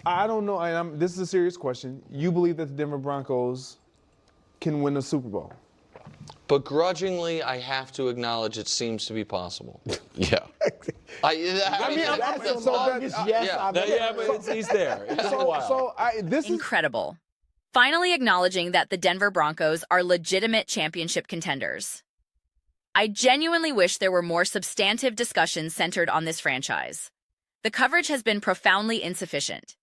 I don't know, and this is a serious question. You believe that the Denver Broncos can win the Super Bowl? Begrudgingly, I have to acknowledge it seems to be possible. Yeah. That's the longest yes I've ever Yeah, but he's there. This is incredible. Finally acknowledging that the Denver Broncos are legitimate championship contenders. I genuinely wish there were more substantive discussions centered on this franchise. The coverage has been profoundly insufficient.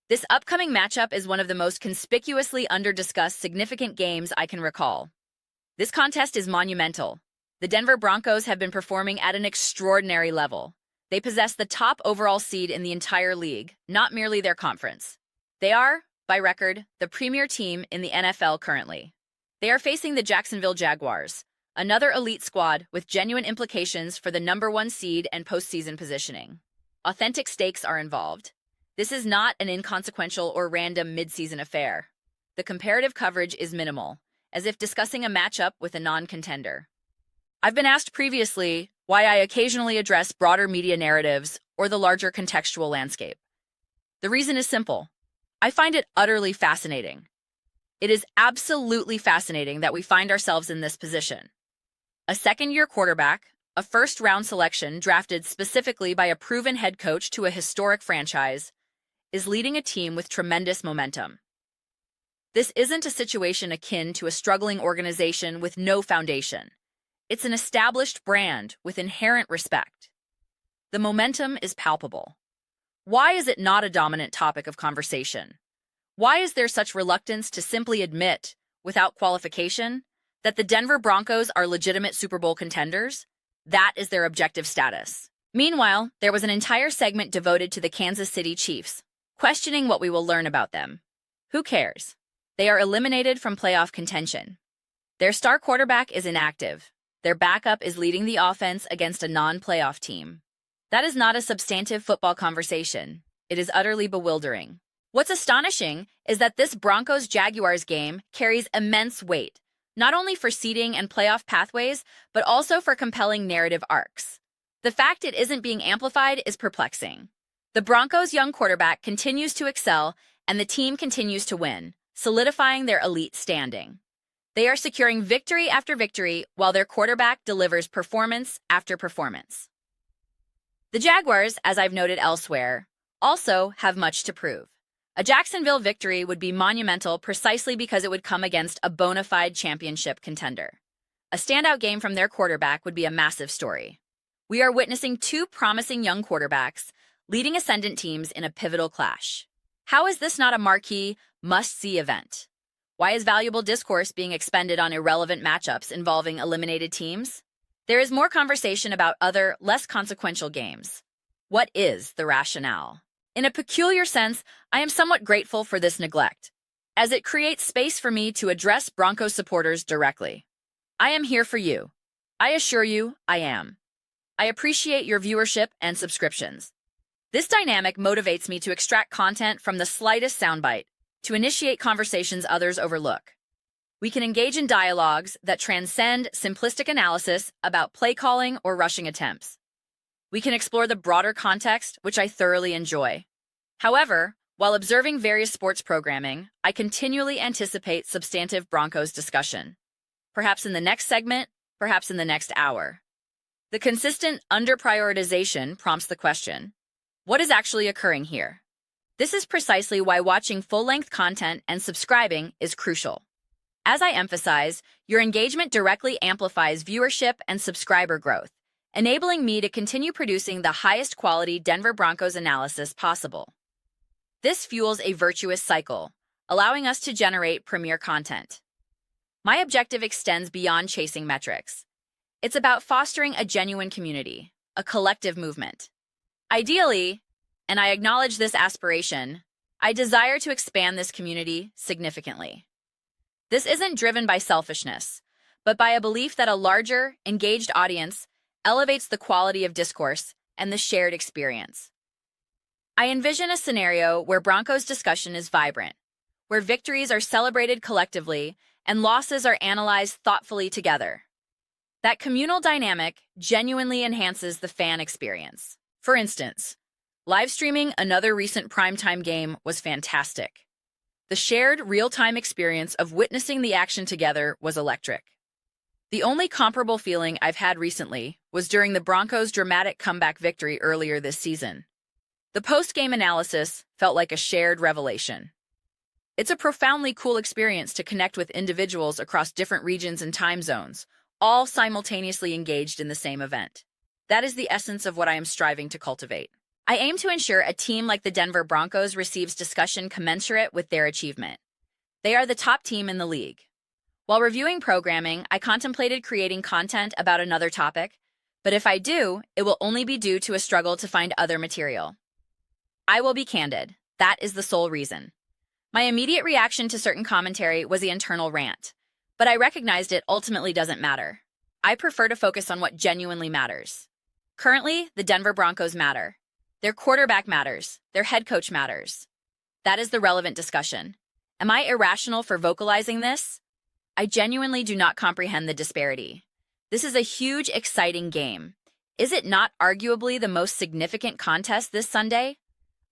This upcoming matchup is one of the most conspicuously under-discussed significant games I can recall. This contest is monumental. The Denver Broncos have been performing at an extraordinary level. They possess the top overall seed in the entire league, not merely their conference. They are, by record, the premier team in the NFL currently. They are facing the Jacksonville Jaguars, another elite squad with genuine implications for the #1 seed and postseason positioning. Authentic stakes are involved. This is not an inconsequential or random midseason affair. The comparative coverage is minimal, as if discussing a matchup with a non-contender. I've been asked previously why I occasionally address broader media narratives or the larger contextual landscape. The reason is simple. I find it utterly fascinating. It is absolutely fascinating that we find ourselves in this position. A second-year quarterback, a first-round selection drafted specifically by a proven head coach to a historic franchise, is leading a team with tremendous momentum. This isn't a situation akin to a struggling organization with no foundation. It's an established brand with inherent respect. The momentum is palpable. Why is it not a dominant topic of conversation? Why is there such reluctance to simply admit, without qualification, that the Denver Broncos are legitimate Super Bowl contenders? That is their objective status. Meanwhile, there was an entire segment devoted to the Kansas City Chiefs, questioning what we will learn about them. Who cares? They are eliminated from playoff contention. Their star quarterback is inactive. Their backup is leading the offense against a non-playoff team. That is not a substantive football conversation. It is utterly bewildering. What's astonishing is that this Broncos-Jaguars game carries immense weight, not only for seeding and playoff pathways, but also for compelling narrative arcs. The fact it isn't being amplified is perplexing. The Broncos' young quarterback continues to excel, and the team continues to win, solidifying their elite standing. They are securing victory after victory while their quarterback delivers performance after performance. The Jaguars, as I've noted elsewhere, also have much to prove. A Jacksonville victory would be monumental precisely because it would come against a bona fide championship contender. A standout game from their quarterback would be a massive story. We are witnessing two promising young quarterbacks leading ascendant teams in a pivotal clash. How is this not a marquee, must-see event? Why is valuable discourse being expended on irrelevant matchups involving eliminated teams? There is more conversation about other, less consequential games. What is the rationale? In a peculiar sense, I am somewhat grateful for this neglect, as it creates space for me to address Broncos supporters directly. I am here for you. I assure you, I am. I appreciate your viewership and subscriptions. This dynamic motivates me to extract content from the slightest soundbite, to initiate conversations others overlook. We can engage in dialogues that transcend simplistic analysis about play calling or rushing attempts. We can explore the broader context, which I thoroughly enjoy. However, while observing various sports programming, I continually anticipate substantive Broncos discussion. Perhaps in the next segment, perhaps in the next hour. The consistent under-prioritization prompts the question, what is actually occurring here? This is precisely why watching full-length content and subscribing is crucial. As I emphasize, your engagement directly amplifies viewership and subscriber growth, enabling me to continue producing the highest quality Denver Broncos analysis possible. This fuels a virtuous cycle, allowing us to generate premier content. My objective extends beyond chasing metrics. It's about fostering a genuine community, a collective movement. Ideally, and I acknowledge this aspiration, I desire to expand this community significantly. This isn't driven by selfishness, but by a belief that a larger, engaged audience elevates the quality of discourse and the shared experience. I envision a scenario where Broncos discussion is vibrant, where victories are celebrated collectively and losses are analyzed thoughtfully together. That communal dynamic genuinely enhances the fan experience. For instance, Live streaming another recent primetime game was fantastic. The shared real-time experience of witnessing the action together was electric. The only comparable feeling I've had recently was during the Broncos' dramatic comeback victory earlier this season. The post-game analysis felt like a shared revelation. It's a profoundly cool experience to connect with individuals across different regions and time zones, all simultaneously engaged in the same event. That is the essence of what I am striving to cultivate. I aim to ensure a team like the Denver Broncos receives discussion commensurate with their achievement. They are the top team in the league. While reviewing programming, I contemplated creating content about another topic, but if I do, it will only be due to a struggle to find other material. I will be candid. That is the sole reason. My immediate reaction to certain commentary was the internal rant, but I recognized it ultimately doesn't matter. I prefer to focus on what genuinely matters. Currently, the Denver Broncos matter. Their quarterback matters. Their head coach matters. That is the relevant discussion. Am I irrational for vocalizing this? I genuinely do not comprehend the disparity. This is a huge, exciting game. Is it not arguably the most significant contest this Sunday?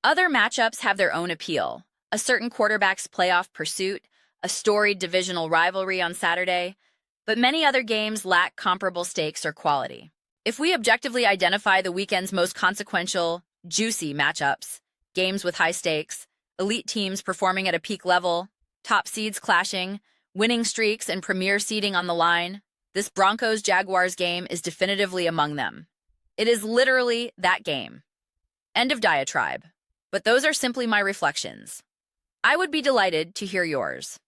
Other matchups have their own appeal. A certain quarterback's playoff pursuit, a storied divisional rivalry on Saturday, but many other games lack comparable stakes or quality. If we objectively identify the weekend's most consequential, juicy matchups, games with high stakes, elite teams performing at a peak level, top seeds clashing, winning streaks and premier seeding on the line, this Broncos-Jaguars game is definitively among them. It is literally that game. End of diatribe. But those are simply my reflections. I would be delighted to hear yours.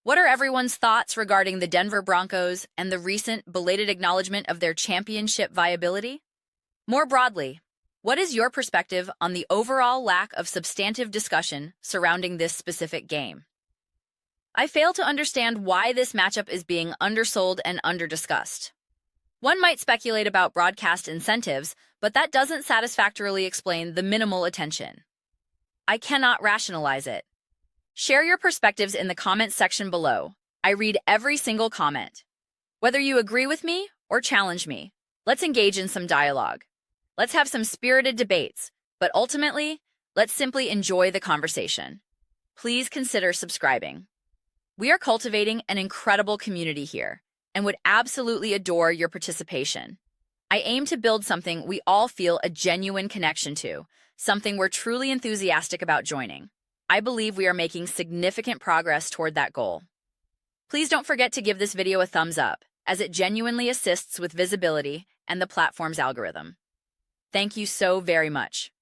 What are everyone's thoughts regarding the Denver Broncos and the recent belated acknowledgement of their championship viability? More broadly, what is your perspective on the overall lack of substantive discussion surrounding this specific game? I fail to understand why this matchup is being undersold and underdiscussed. One might speculate about broadcast incentives, but that doesn't satisfactorily explain the minimal attention. I cannot rationalize it. Share your perspectives in the comments section below. I read every single comment. Whether you agree with me or challenge me, let's engage in some dialogue. Let's have some spirited debates, but ultimately, let's simply enjoy the conversation. Please consider subscribing. We are cultivating an incredible community here and would absolutely adore your participation. I aim to build something we all feel a genuine connection to, something we're truly enthusiastic about joining. I believe we are making significant progress toward that goal. Please don't forget to give this video a thumbs up, as it genuinely assists with visibility and the platform's algorithm. Thank you so very much.